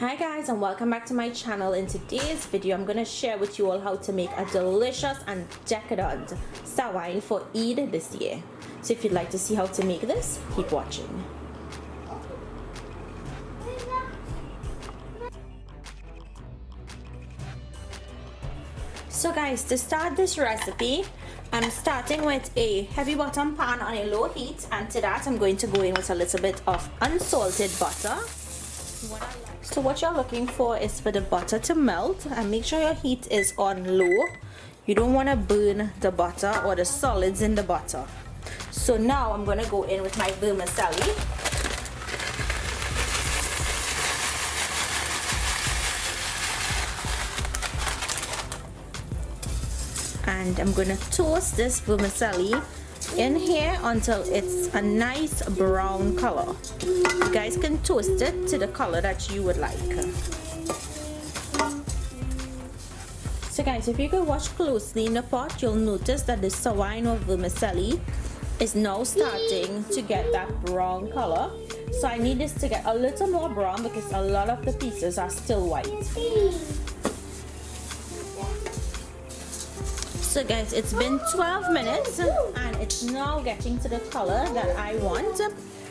Hi guys, and welcome back to my channel. In today's video I'm going to share with you all how to make a delicious and decadent sawine for Eid this year. So if you'd like to see how to make this, keep watching. So guys, to start this recipe, I'm starting with a heavy bottom pan on a low heat, and to that I'm going to go in with a little bit of unsalted butter. So what you're looking for is for the butter to melt, and make sure your heat is on low. You don't want to burn the butter or the solids in the butter. So now I'm going to go in with my vermicelli. And I'm going to toast this vermicelli in here until it's a nice brown color. You guys can toast it to the color that you would like. So guys, if you could watch closely in the pot, you'll notice that the sawine or vermicelli is now starting to get that brown color. So I need this to get a little more brown because a lot of the pieces are still white. So guys, it's been 12 minutes and it's now getting to the color that I want.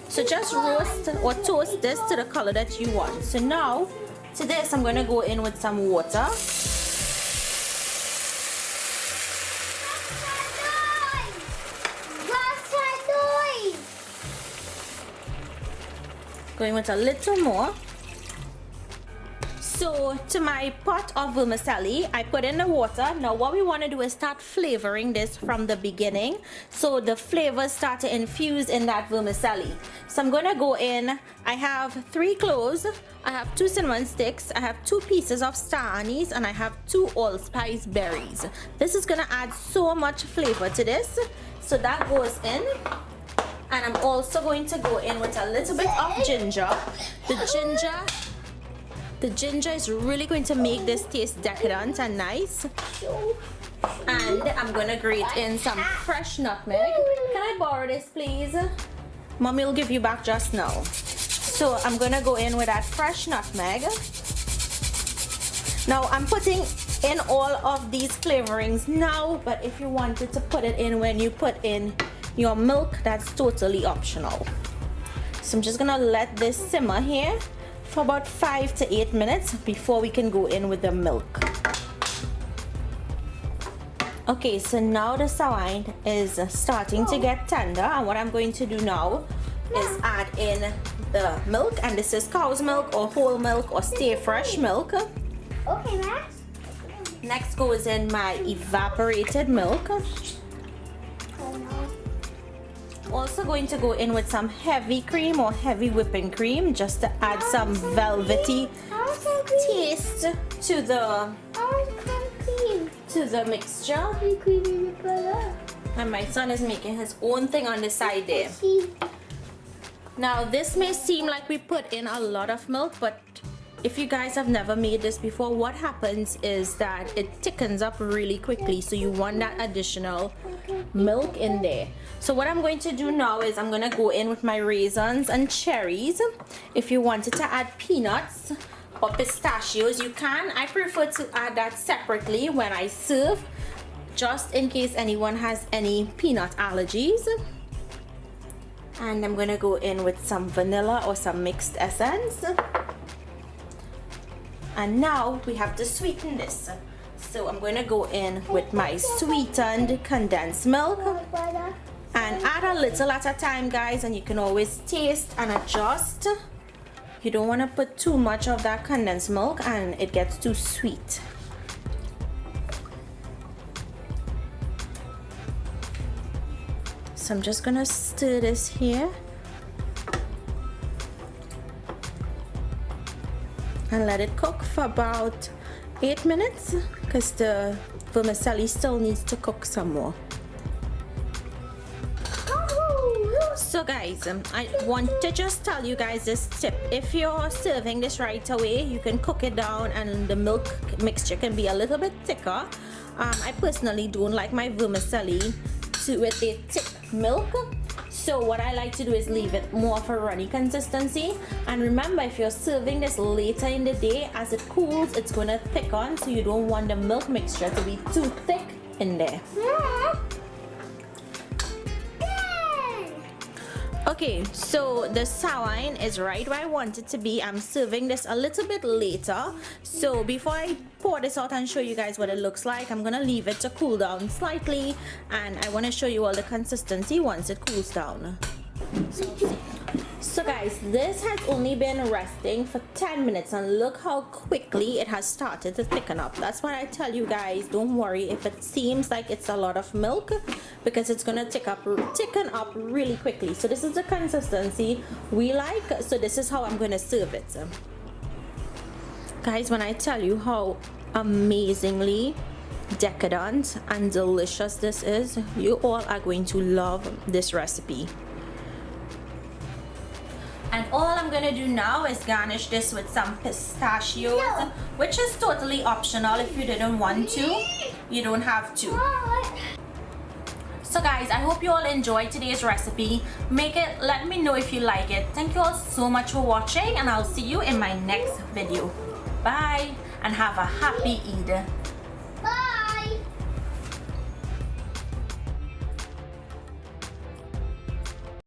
So just roast or toast this to the color that you want. So now to this I'm going to go in with some water. Going with a little more. So to my pot of vermicelli, I put in the water. Now what we want to do is start flavoring this from the beginning, so the flavors start to infuse in that vermicelli. So I'm going to go in. I have 3 cloves, I have 2 cinnamon sticks, I have 2 pieces of star anise, and I have 2 allspice berries. This is going to add so much flavor to this. So that goes in. And I'm also going to go in with a little bit of ginger. The ginger is really going to make this taste decadent and nice. And I'm going to grate in some fresh nutmeg. Can I borrow this, please? Mommy will give you back just now. So I'm going to go in with that fresh nutmeg. Now I'm putting in all of these flavorings now, but if you wanted to put it in when you put in your milk, that's totally optional. So I'm just going to let this simmer here for about 5 to 8 minutes before we can go in with the milk. Okay, so now the sawine is starting to get tender, and what I'm going to do now is add in the milk, and this is cow's milk or whole milk or stayfresh milk. Okay, Max. Next goes in my evaporated milk. Also going to go in with some heavy cream or heavy whipping cream just to add some velvety taste to the mixture. And my son is making his own thing on the side there. Now this may seem like we put in a lot of milk, but if you guys have never made this before, what happens is that it thickens up really quickly, so you want that additional milk in there. So what I'm going to do now is I'm going to go in with my raisins and cherries. If you wanted to add peanuts or pistachios, you can. I prefer to add that separately when I serve, just in case anyone has any peanut allergies. And I'm going to go in with some vanilla or some mixed essence. And now we have to sweeten this. So I'm going to go in with my sweetened condensed milk and add a little at a time, guys, and you can always taste and adjust. You don't want to put too much of that condensed milk and it gets too sweet. So I'm just going to stir this here and let it cook for about 8 minutes because the vermicelli still needs to cook some more. So guys, I want to just tell you guys this tip. If you're serving this right away, you can cook it down and the milk mixture can be a little bit thicker. I personally don't like my vermicelli with a thick milk. So what I like to do is leave it more of a runny consistency. And remember, if you're serving this later in the day, as it cools, it's going to thicken, so you don't want the milk mixture to be too thick in there. Okay, so the sawine is right where I want it to be. I'm serving this a little bit later. So before I pour this out and show you guys what it looks like, I'm gonna leave it to cool down slightly, and I want to show you all the consistency once it cools down. So guys, this has only been resting for 10 minutes, and look how quickly it has started to thicken up. That's why I tell you guys, don't worry if it seems like it's a lot of milk, because it's gonna thicken up really quickly. So this is the consistency we like, so this is how I'm gonna serve it. Guys, when I tell you how amazingly decadent and delicious this is, you all are going to love this recipe. And all I'm gonna do now is garnish this with some pistachios, which is totally optional. If you didn't want to, you don't have to. So guys, I hope you all enjoyed today's recipe. Let me know if you like it. Thank you all so much for watching, and I'll see you in my next video. Bye, and have a happy Eid.